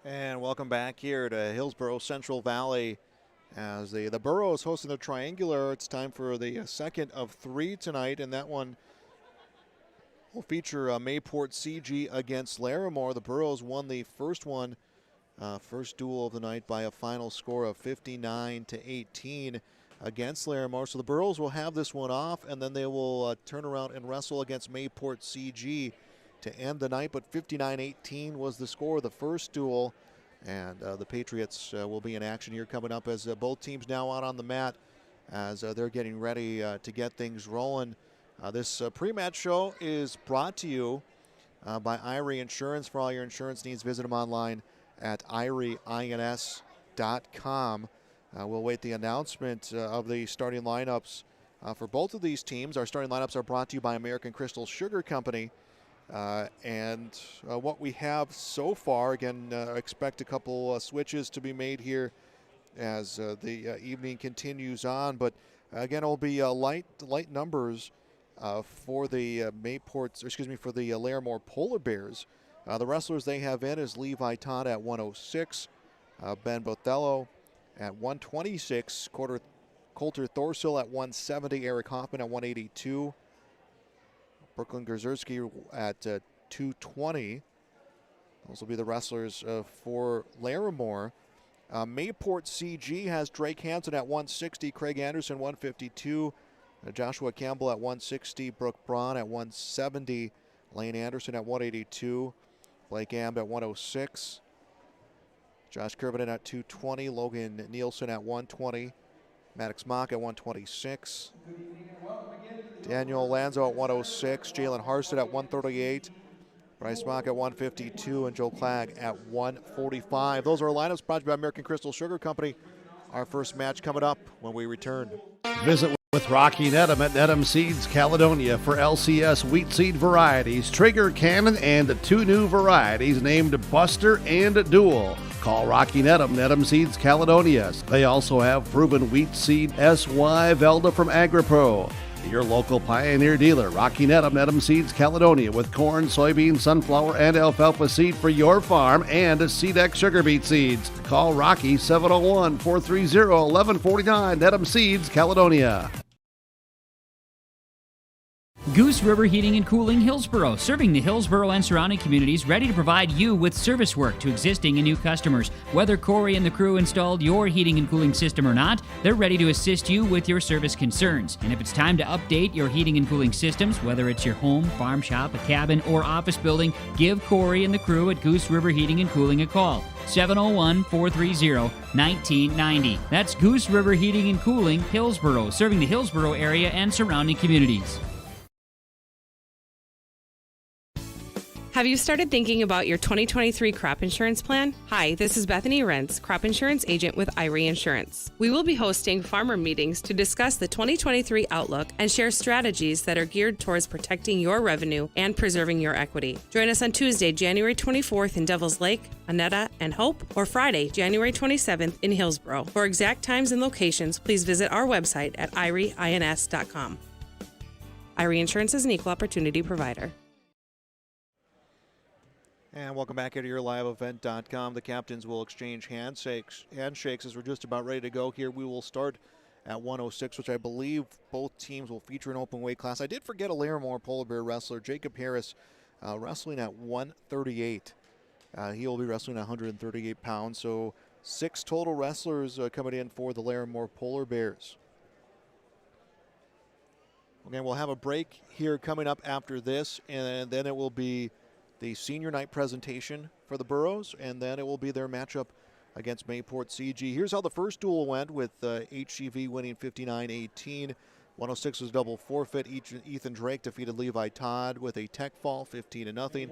And welcome back here to Hillsborough Central Valley as the Burros hosting the Triangular. It's time for the second of three tonight, and that one will feature Mayport CG against Larimore. The Burros won the first one, first duel of the night by a final score of 59-18 against Larimore. So the Burros will have this one off, and then they will turn around and wrestle against Mayport CG to end the night, but 59-18 was the score of the first duel, and the Patriots will be in action here coming up as both teams now out on the mat as they're getting ready to get things rolling. This pre-match show is brought to you by Irie Insurance. For all your insurance needs, visit them online at irieins.com. We'll wait the announcement of the starting lineups for both of these teams. Our starting lineups are brought to you by American Crystal Sugar Company. And what we have so far, again, expect a couple switches to be made here as the evening continues on. But again, it'll be light numbers for the for the Larimore Polar Bears. The wrestlers they have in is Levi Todd at 106, Ben Bothello at 126, Coulter Thorsil at 170, Eric Hoffman at 182. Brooklyn Grzerski at 220. Those will be the wrestlers for Larimore. Mayport CG has Drake Hansen at 160, Craig Anderson 152, Joshua Campbell at 160, Brooke Braun at 170, Lane Anderson at 182, Blake Amb at 106, Josh Kervinen at 220, Logan Nielsen at 120, Maddox Mock at 126. Daniel Lanzo at 106, Jalen Harstead at 138, Bryce Mock at 152, and Joe Clagg at 145. Those are our lineups brought to you by American Crystal Sugar Company. Our first match coming up when we return. Visit with Rocky Nedham at Nedham Seeds Caledonia for LCS wheat seed varieties, Trigger, Cannon, and 2 new varieties named Buster and Dual. Call Rocky Nedham, Nedham Seeds Caledonia. They also have proven wheat seed SY Velda from AgriPro. Your local Pioneer dealer, Rocky Nedham, Nedham Seeds Caledonia, with corn, soybean, sunflower, and alfalfa seed for your farm and SeedX sugar beet seeds. Call Rocky 701-430-1149, Nedham Seeds Caledonia. Goose River Heating and Cooling, Hillsborough, serving the Hillsborough and surrounding communities, ready to provide you with service work to existing and new customers. Whether Corey and the crew installed your heating and cooling system or not, they're ready to assist you with your service concerns. And if it's time to update your heating and cooling systems, whether it's your home, farm shop, a cabin, or office building, give Corey and the crew at Goose River Heating and Cooling a call. 701-430-1990. That's Goose River Heating and Cooling, Hillsborough, serving the Hillsborough area and surrounding communities. Have you started thinking about your 2023 crop insurance plan? Hi, this is Bethany Rentz, crop insurance agent with Irie Insurance. We will be hosting farmer meetings to discuss the 2023 outlook and share strategies that are geared towards protecting your revenue and preserving your equity. Join us on Tuesday, January 24th in Devils Lake, Annetta, and Hope, or Friday, January 27th in Hillsborough. For exact times and locations, please visit our website at irieins.com. Irie Insurance is an equal opportunity provider. And welcome back here to YourLiveEvent.com. The captains will exchange handshakes as we're just about ready to go here. We will start at 106, which I believe both teams will feature an open weight class. I did forget a Larimore Polar Bear wrestler, Jacob Harris, wrestling at 138. He will be wrestling at 138 pounds, so 6 total wrestlers coming in for the Larimore Polar Bears. Again, we'll have a break here coming up after this, and then it will be the senior night presentation for the Burros, and then it will be their matchup against Mayport CG. Here's how the first duel went, with HGV winning 59-18. 106 was double forfeit. Ethan Drake defeated Levi Todd with a tech fall, 15-0.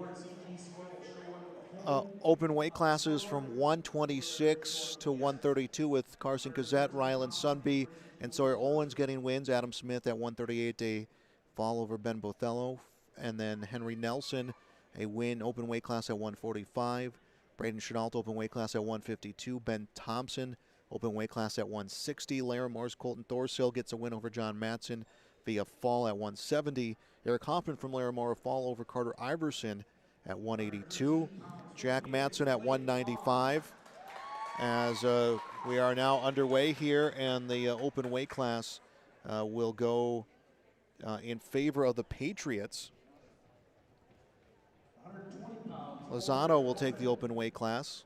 Open weight classes from 126 to 132 with Carson Cazzette, Rylan Sunby, and Sawyer Owens getting wins. Adam Smith at 138, a fall over Ben Bothello, and then Henry Nelson a win open weight class at 145. Braden Chenault open weight class at 152. Ben Thompson open weight class at 160. Larimore's Colton Thorsil gets a win over John Matson via fall at 170. Eric Hoffman from Larimore a fall over Carter Iverson at 182. Jack Matson at 195. As we are now underway here, and the open weight class will go in favor of the Patriots. Lozano will take the open weight class.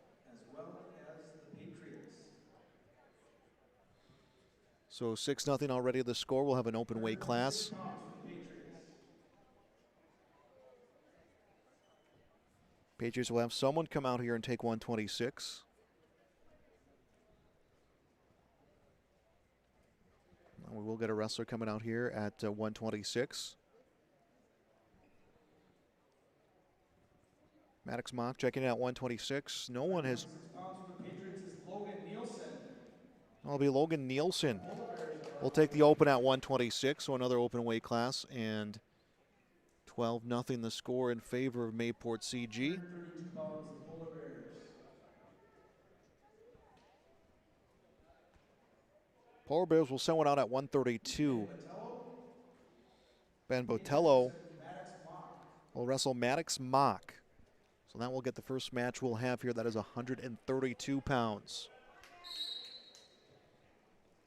So 6-0 already the score. We'll have an open weight class. Patriots will have someone come out here and take 126. We will get a wrestler coming out here at 126. Maddox Mock checking in at 126. No one has. It'll be Logan Nielsen. We'll take the open at 126, so another open weight class, and 12-0 the score in favor of Mayport CG. Polar Bears will send one out at 132. Ben Botello will wrestle Maddox Mock. So that will get the first match we'll have here. That is 132 pounds.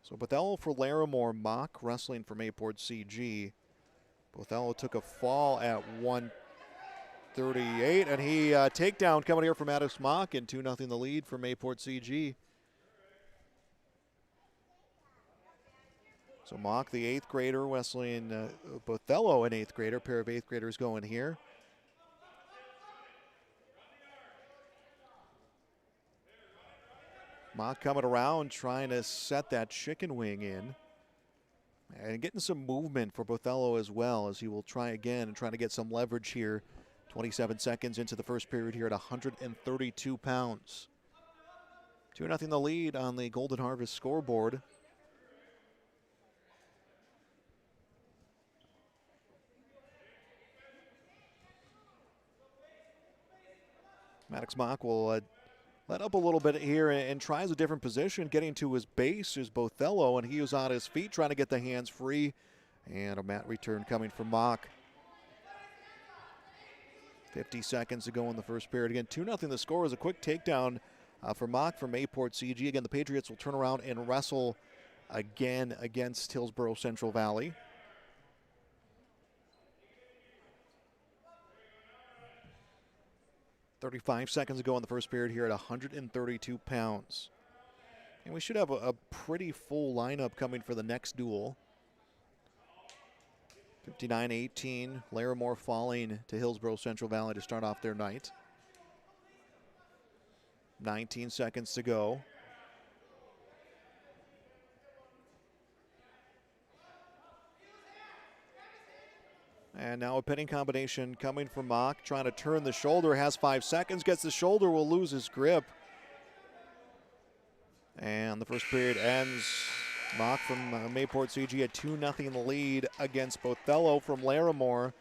So Botello for Larimore, Mock wrestling for Mayport CG. Botello took a fall at 138, and he takedown coming here from Maddox Mock, and 2-0 the lead for Mayport CG. So Mock, the 8th grader, wrestling Botello, an 8th grader. Pair of 8th graders going here. Mock coming around, trying to set that chicken wing in. And getting some movement for Botello as well, as he will try again and try to get some leverage here. 27 seconds into the first period here at 132 pounds. 2-0 the lead on the Golden Harvest scoreboard. Maddox Mock will let up a little bit here and tries a different position. Getting to his base is Botello, and he was on his feet trying to get the hands free. And a mat return coming from Mock. 50 seconds to go in the first period. Again, 2-0 the score is a quick takedown for Mock from Mayport CG. Again, the Patriots will turn around and wrestle again against Hillsborough Central Valley. .35 seconds to go in the first period here at 132 pounds. And we should have a pretty full lineup coming for the next duel. 59-18, Larimore falling to Hillsborough Central Valley to start off their night. 19 seconds to go. And now a pinning combination coming from Mock, trying to turn the shoulder, has 5 seconds, gets the shoulder, will lose his grip. And the first period ends. Mock from Mayport CG at 2-0 lead against Botello from Larimore.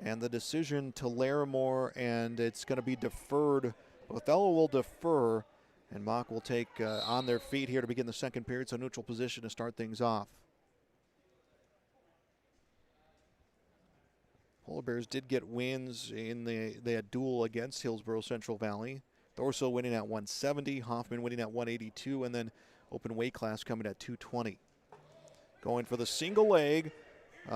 And the decision to Larimore, and it's going to be deferred. Botello will defer, and Mock will take on their feet here to begin the second period, so neutral position to start things off. Polar Bears did get wins in the duel against Hillsborough Central Valley. Thorso winning at 170, Hoffman winning at 182, and then open weight class coming at 220. Going for the single leg,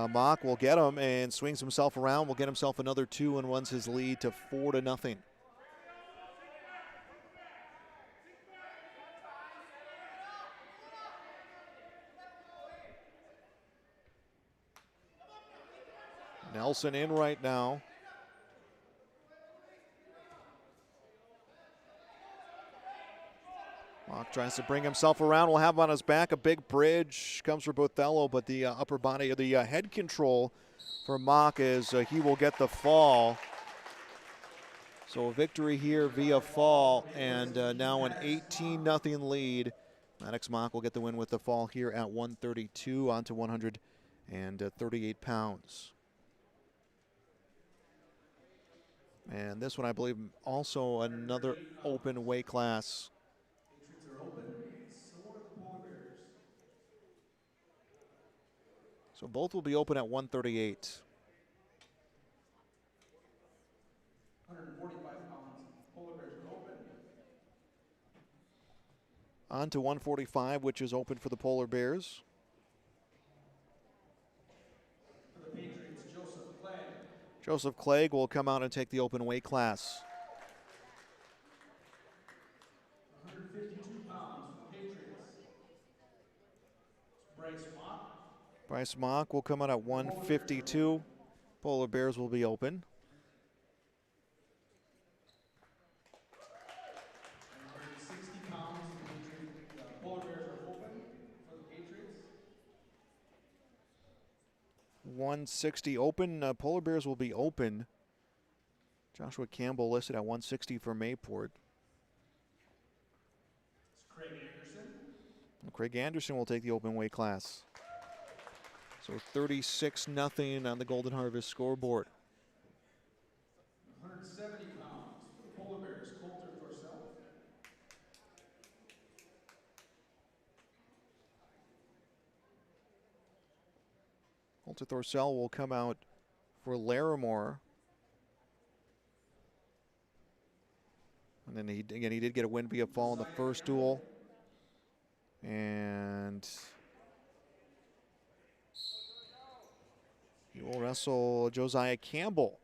Mock will get him and swings himself around, will get himself another 2 and runs his lead to 4-0. Nelson in right now. Mock tries to bring himself around. We'll have him on his back. A big bridge comes for Botello, but the upper body, the head control for Mock is he will get the fall. So a victory here via fall, and now an 18-0 lead. Maddox Mock will get the win with the fall here at 132 onto 138 pounds. And this one, I believe, also another open weight class. So both will be open at 138. On to 145, which is open for the Polar Bears. Joseph Clegg will come out and take the open weight class. 152 pounds for the Patriots. Bryce Mock. Bryce Mock will come out at 152. Polar Bears will be open. 160 pounds for the Patriots. Polar Bears are open for the Patriots. 160 open. Polar Bears will be open. Joshua Campbell listed at 160 for Mayport. It's Craig Anderson. Craig Anderson will take the open weight class. So 36-0 on the Golden Harvest scoreboard. 170 pounds for the Polar Bears, Coulter Thorcell. Coulter Thorcell will come out for Larimore. And then he did get a win via fall in the first duel. And he will wrestle Josiah Campbell.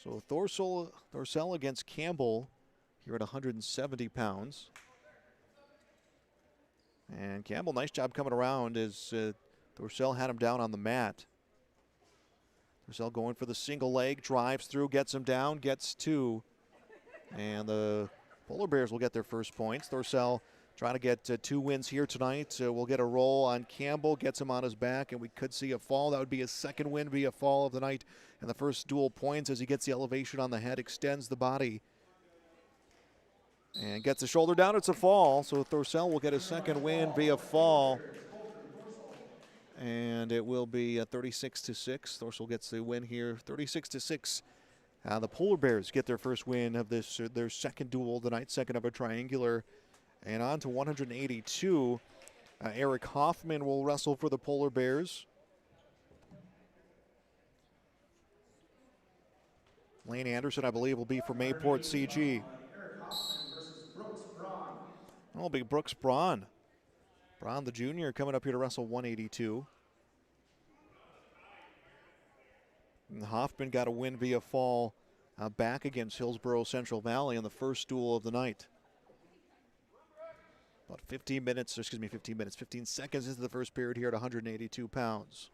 So Thorcell against Campbell here at 170 pounds. And Campbell, nice job coming around as Thorcell had him down on the mat. Thorcell going for the single leg, drives through, gets him down, gets two. And the Polar Bears will get their first points. Thorcell trying to get 2 wins here tonight. We'll get a roll on Campbell, gets him on his back, and we could see a fall. That would be his second win via fall of the night. And the first dual points as he gets the elevation on the head, extends the body. And gets the shoulder down, it's a fall. So Thorcell will get his second win via fall. And it will be 36-6. Thorcell gets the win here, 36-6. The Polar Bears get their first win of this, their second duel of the night, second of a triangular. And on to 182. Eric Hoffman will wrestle for the Polar Bears. Lane Anderson, I believe, will be for Mayport CG. Eric Hoffman versus Brooks Braun. It'll be Brooks Braun. Braun, the junior, coming up here to wrestle 182. And Hoffman got a win via fall back against Hillsborough Central Valley in the first duel of the night. About 15 seconds into the first period here at 182 pounds.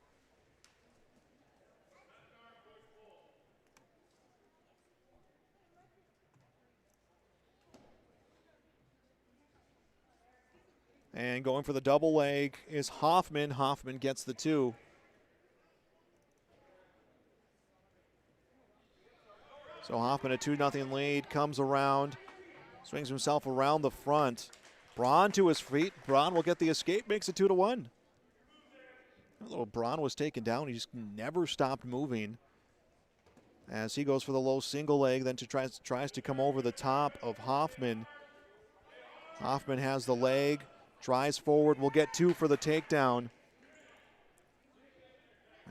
And going for the double leg is Hoffman. Hoffman gets the 2. So Hoffman, a 2-0 lead, comes around, swings himself around the front. Braun to his feet. Braun will get the escape, makes it 2-1. Although Braun was taken down, he just never stopped moving. As he goes for the low single leg, then tries to come over the top of Hoffman. Hoffman has the leg, drives forward, will get 2 for the takedown.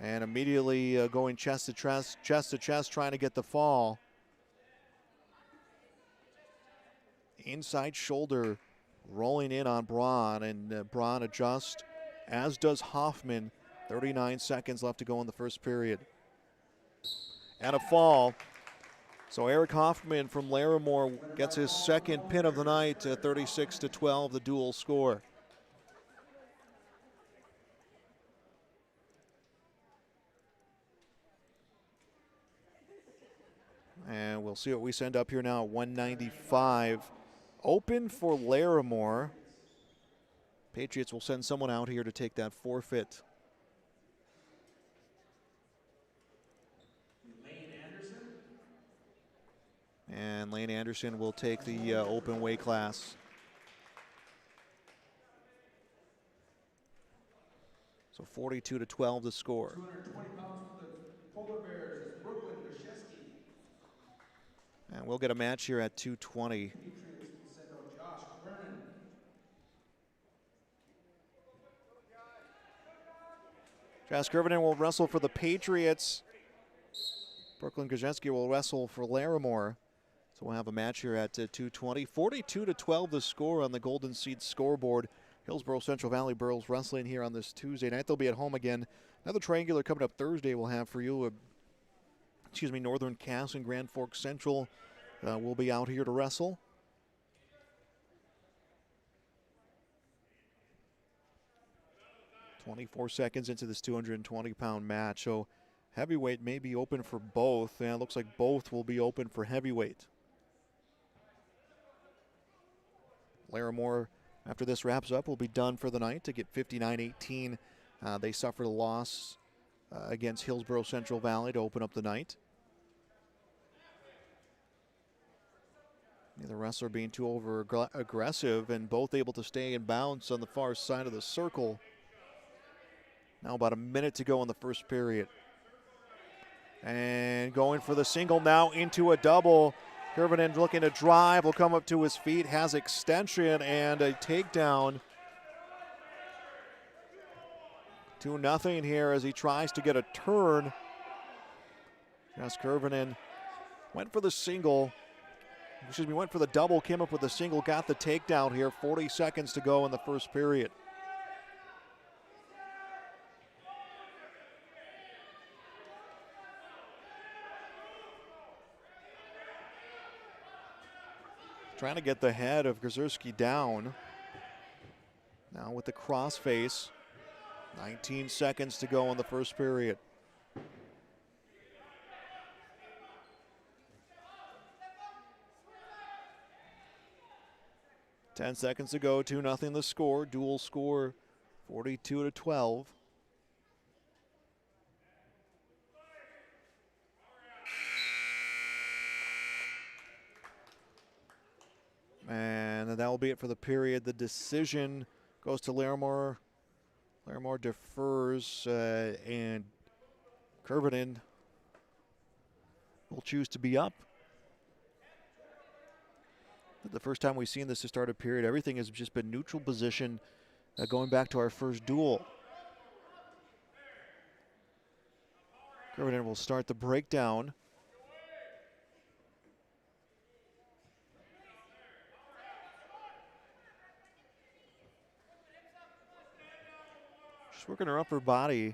And immediately going chest to chest, trying to get the fall. Inside shoulder rolling in on Braun, and Braun adjusts, as does Hoffman. 39 seconds left to go in the first period. And a fall. So Eric Hoffman from Larimore gets his second pin of the night, 36-12, the dual score. And we'll see what we send up here now at 195. Open for Larimore. Patriots will send someone out here to take that forfeit. And Lane Anderson will take the open weight class. So 42-12 the score. 220 pounds for the Polar Bears is Brooklyn Grzeszewski. And we'll get a match here at 220. Patriots will send out Josh Vernon. Josh Gervinen will wrestle for the Patriots. Brooklyn Grzeski will wrestle for Larimore. So we'll have a match here at 2:20. 42-12 the score on the Golden Seed scoreboard. Hillsborough Central Valley Burls wrestling here on this Tuesday night. They'll be at home again. Another triangular coming up Thursday we'll have for you. Northern Cass and Grand Forks Central will be out here to wrestle. "24 seconds into this 220-pound match. So heavyweight may be open for both. And it looks like both will be open for heavyweight. Larimore, after this wraps up, will be done for the night to get 59-18. They suffered a loss against Hillsborough Central Valley to open up the night. Neither wrestler being too aggressive, and both able to stay in bounds on the far side of the circle. Now about a minute to go in the first period. And going for the single now into a double. Kervinen looking to drive, will come up to his feet, has extension and a takedown. 2-0 here as he tries to get a turn. Jess Kervinen went for the single. Went for the double, came up with the single, got the takedown here. 40 seconds to go in the first period. Trying to get the head of Grzeski down. Now with the crossface. 19 seconds to go in the first period. Ten seconds to go, 2-0 the score. Dual score, 42-12. And that will be it for the period. The decision goes to Larimore. Larimore defers, and Kervinen will choose to be up. The first time we've seen this to start a period, everything has just been neutral position going back to our first duel. Kervinen will start the breakdown. She's working her upper body.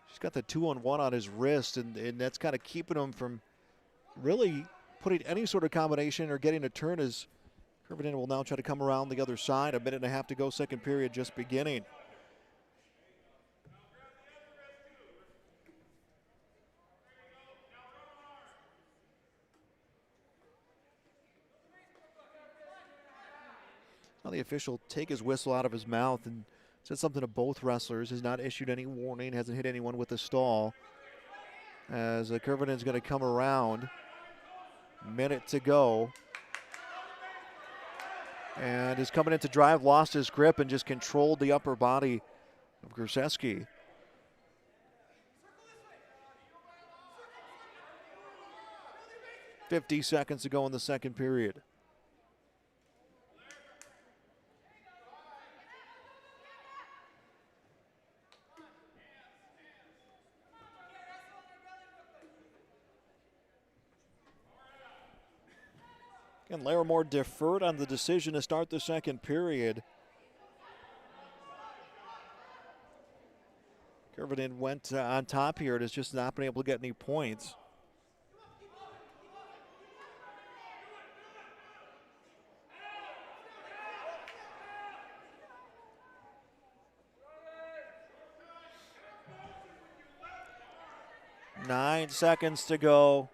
She's got the 2-on-1 on his wrist, and that's kind of keeping him from really putting any sort of combination or getting a turn, as Kervinen will now try to come around the other side. A minute and a half to go, second period just beginning. Now the official take his whistle out of his mouth and said something to both wrestlers. Has not issued any warning, hasn't hit anyone with a stall. As Kervinen's going to come around. Minute to go. And is coming in to drive, lost his grip and just controlled the upper body of Grzeski. "50 seconds to go in the second period. And Larimore deferred on the decision to start the second period. Kervinen went on top here. It has just not been able to get any points. Nine seconds to go.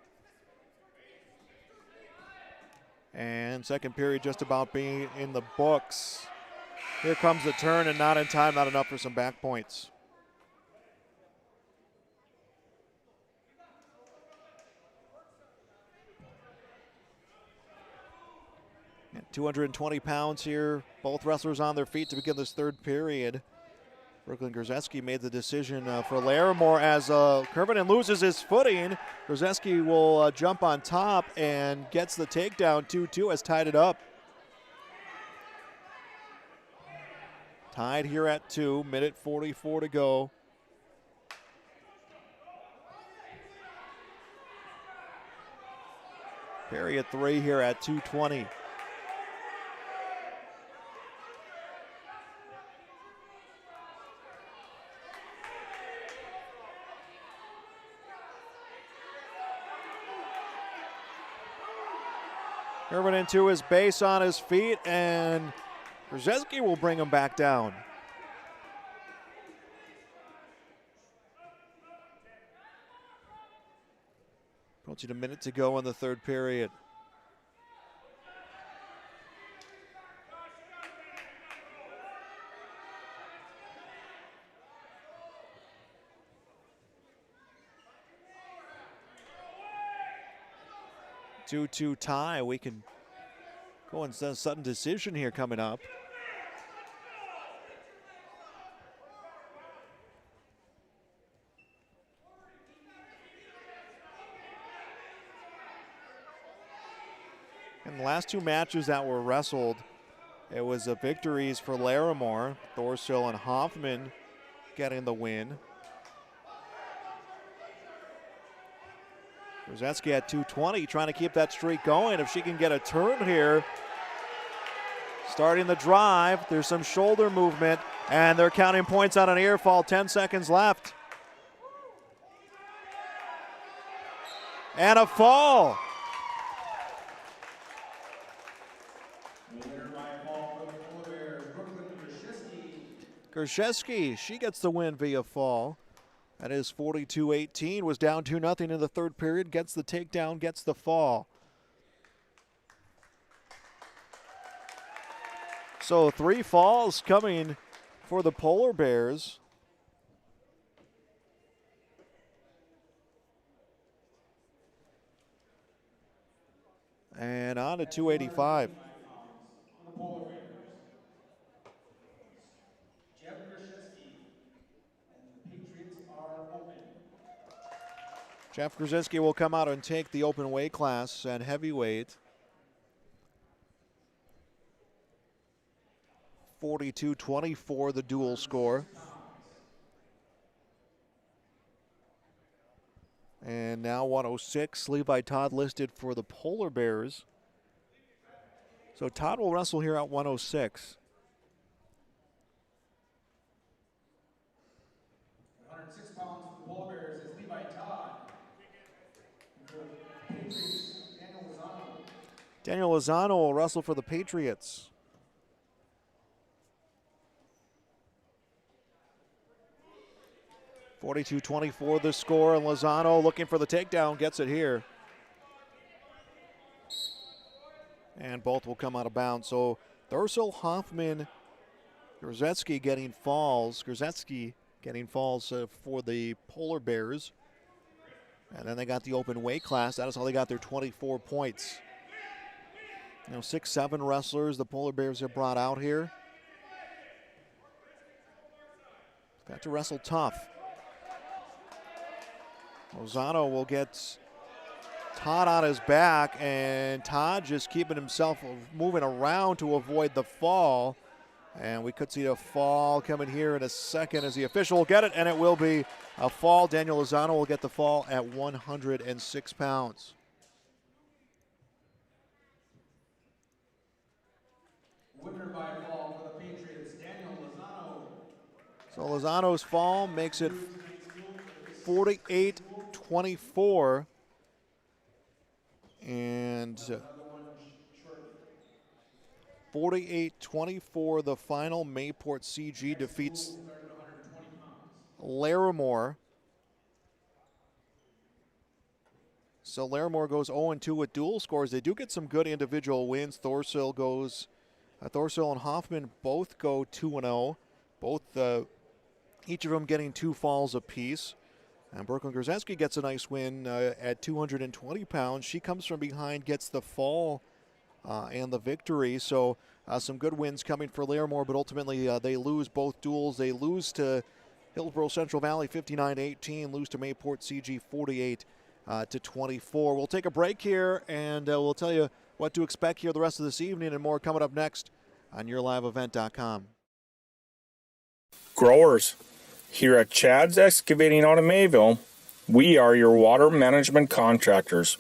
And second period just about being in the books. Here comes the turn, and not in time, not enough for some back points. And 220 pounds here. Both wrestlers on their feet to begin this third period. Brooklyn Grzeski made the decision for Larimore as Kervinen loses his footing. Grzeski will jump on top and gets the takedown. 2-2 has tied it up. Tied here at 2, minute 44 to go. Period 3 here at 2:20. Irvin into his base on his feet, and Grzeski will bring him back down. Approaching a minute to go in the third period. Two tie. We can go on a sudden decision here coming up. In the last two matches that were wrestled, it was victories for Larimore, Thorsill and Hoffman getting the win. Grzeski at 2:20, trying to keep that streak going. If she can get a turn here. Starting the drive, there's some shoulder movement, and they're counting points on an ear fall, 10 seconds left. And a fall. Grzeski, she gets the win via fall. That is 42-18, was down 2-0 in the third period, gets the takedown, gets the fall. So 3 falls coming for the Polar Bears. And on to 285. Jeff Grzeski will come out and take the open weight class at heavyweight. 42-24 the dual score. And now 106, Levi Todd listed for the Polar Bears. So Todd will wrestle here at 106. 106 pounds for the Polar Bears is Levi Todd. Daniel Lozano will wrestle for the Patriots. (42-24) the score, and Lozano looking for the takedown, gets it here. And both will come out of bounds. So Thursill, Hoffman, Grzeski getting falls. Grzeski getting falls for the Polar Bears. And then they got the open weight class. That is how they got their 24 points. 6-7 wrestlers the Polar Bears have brought out here. Got to wrestle tough. Lozano will get Todd on his back, and Todd just keeping himself moving around to avoid the fall. And we could see a fall coming here in a second as the official will get it, and it will be a fall. Daniel Lozano will get the fall at 106 pounds. Winner by fall for the Patriots, Daniel Lozano. So Lozano's fall makes it 48-24. And 48-24 the final. Mayport CG defeats Larimore. So Larimore goes 0-2 with dual scores. They do get some good individual wins. Thorsill and Hoffman both go 2-0. Each of them getting 2 falls apiece. And Brooklyn Grzeski gets a nice win at 220 pounds. She comes from behind, gets the fall and the victory. So some good wins coming for Larimore, but ultimately they lose both duels. They lose to Hillsborough Central Valley 59-18, lose to Mayport CG 48-24. We'll take a break here, and we'll tell you what to expect here the rest of this evening and more coming up next on YourLiveEvent.com. Growers, here at Chad's Excavating out of Mayville, we are your water management contractors.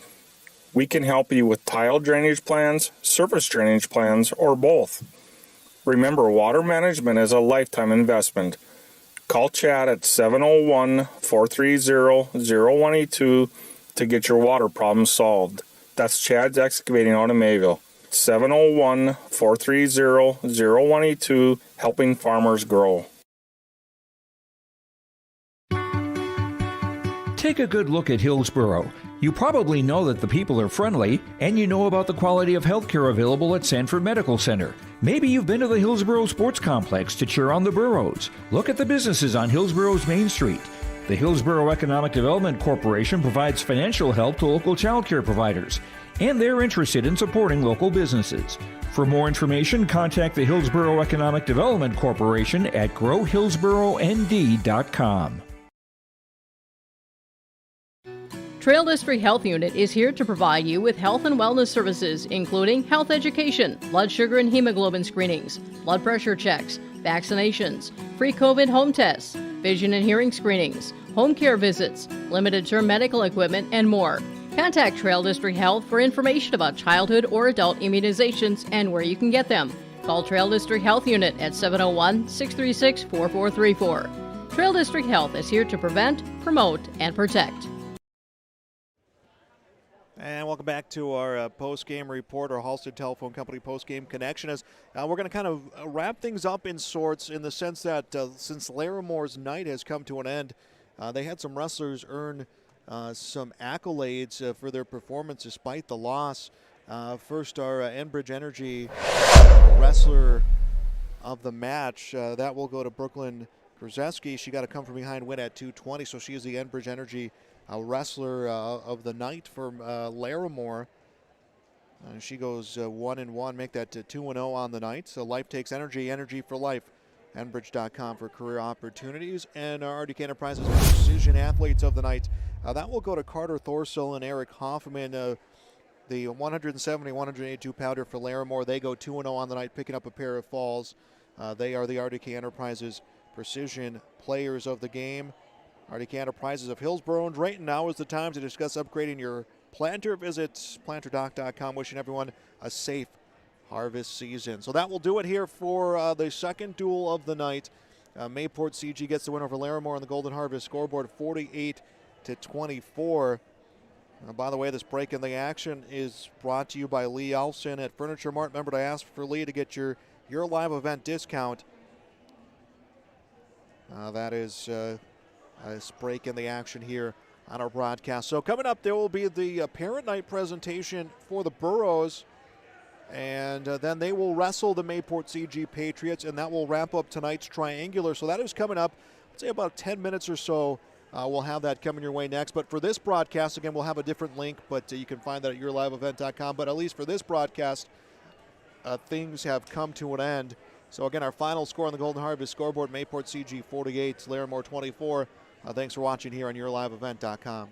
We can help you with tile drainage plans, surface drainage plans, or both. Remember, water management is a lifetime investment. Call Chad at 701-430-0182 to get your water problems solved. That's Chad's Excavating out of Mayville. 701-430-0182, helping farmers grow. Take a good look at Hillsborough. You probably know that the people are friendly, and you know about the quality of healthcare available at Sanford Medical Center. Maybe you've been to the Hillsborough Sports Complex to cheer on the Burros. Look at the businesses on Hillsborough's Main Street. The Hillsborough Economic Development Corporation provides financial help to local child care providers, and they're interested in supporting local businesses. For more information, contact the Hillsborough Economic Development Corporation at growhillsborough.nd.com. Trail District Health Unit is here to provide you with health and wellness services, including health education, blood sugar and hemoglobin screenings, blood pressure checks, vaccinations, free COVID home tests, vision and hearing screenings, home care visits, limited-term medical equipment, and more. Contact Trail District Health for information about childhood or adult immunizations and where you can get them. Call Trail District Health Unit at 701-636-4434. Trail District Health is here to prevent, promote, and protect. And welcome back to our post-game report, our Halstead Telephone Company post-game connection. As we're going to kind of wrap things up in sorts, in the sense that since Larimore's night has come to an end, they had some wrestlers earn some accolades for their performance despite the loss. First, our Enbridge Energy wrestler of the match, that will go to Brooklyn Krzeski. She got a come-from-behind win at 2:20, so she is the Enbridge Energy wrestler of the night for Larimore. She goes 1-1, make that 2-0 on the night. So Life Takes Energy, energy for life. Enbridge.com for career opportunities. And our RDK Enterprises Precision Athletes of the night, that will go to Carter Thorsell and Eric Hoffman. The 170-182 pounder for Larimore, they go 2-0 on the night, picking up a pair of falls. They are the RDK Enterprises Precision Players of the game. RDK Enterprises of Hillsborough and Drayton. Now is the time to discuss upgrading your planter. Visit planterdoc.com. Wishing everyone a safe harvest season. So that will do it here for the second duel of the night. Mayport CG gets the win over Larimore on the Golden Harvest scoreboard, 48-24. By the way, this break in the action is brought to you by Lee Elfson at Furniture Mart. Remember to ask for Lee to get your live event discount. That is this break in the action here on our broadcast. So coming up, there will be the parent night presentation for the Burros, and then they will wrestle the Mayport CG Patriots, and that will wrap up tonight's triangular. So that is coming up, I'd say about 10 minutes or so. We'll have that coming your way next. But for this broadcast, again, we'll have a different link, but you can find that at yourliveevent.com. But at least for this broadcast, things have come to an end. So again, our final score on the Golden Harvest scoreboard, Mayport CG 48, Larimore 24. Thanks for watching here on yourliveevent.com.